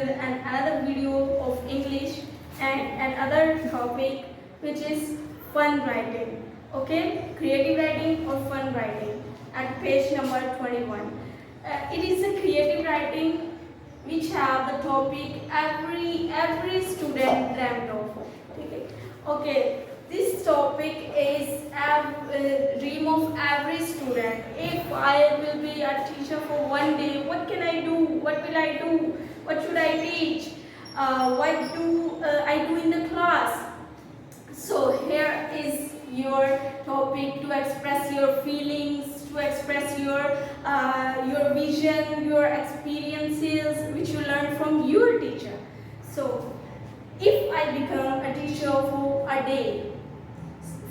with another video of English and another topic, which is fun writing. Okay, creative writing or fun writing at page number 21. It is a creative writing which have the topic every student dreamt of. Okay, this topic is a dream of every student. If I will be a teacher for one day, what can I do? What will I do? What should I teach? What do I do in the class? So here is your topic to express your feelings, to express your vision, your experiences which you learn from your teacher. So if I become a teacher for a day,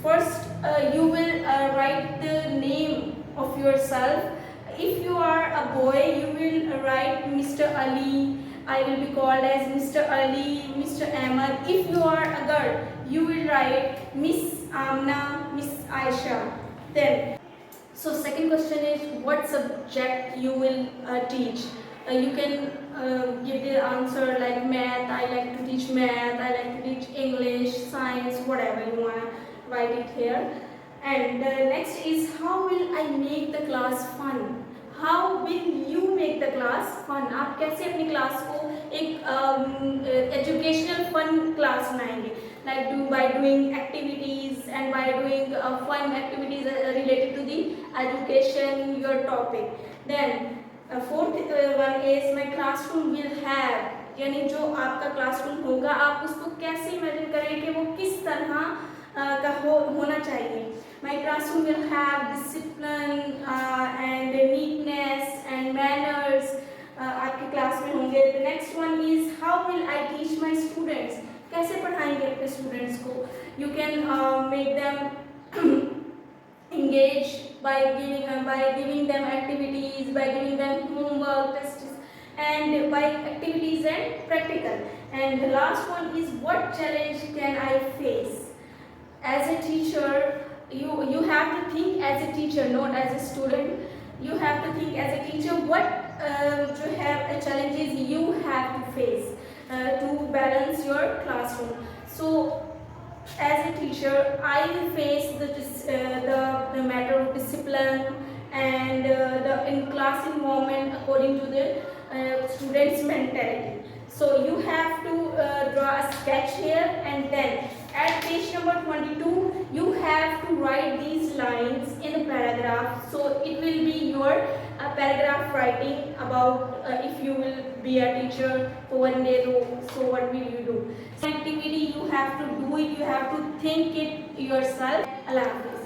first you will write the name of yourself. If you are a boy, you will write Mr. Ali. I will be called as Mr. Ali, Mr. Ahmad. If you are a girl, you will write Miss Amna, Miss Aisha. Then, so second question is, what subject you will teach? You can give the answer like math. I like to teach math. I like to teach English, science, whatever you want to write it here. And next is, how will I make the class fun? How will you make the class fun? आप कैसे अपनी class को एक educational fun class बनाएंगे? Like by doing activities and by doing fun activities related to the education, your topic. Then fourth one is, my classroom will have, यानी जो आपका classroom होगा आप उसको कैसे इमेजिन करें कि वो किस तरह का होना चाहिए. My classroom will have discipline and neatness and manners. आपके क्लास में होंगे. The next one is, how will I teach my students? कैसे पढ़ाएंगे अपने स्टूडेंट्स को? You can make them engage by giving them activities, by giving them homework, tests, and by activities and practical. And the last one is, what challenge can I face? As a teacher, you have to think as a teacher, not as a student. You have to think as a teacher what challenges you have to face to balance your classroom. So as a teacher, I will face the matter of discipline and the in-class environment according to the students' mentality. So you have to draw a sketch here, and then at page number 22, you have to write these lines in a paragraph. So it will be your paragraph writing about if you will be a teacher for one day. So what will you do? So activity, you have to do it. You have to think it yourself. Allah Hafiz.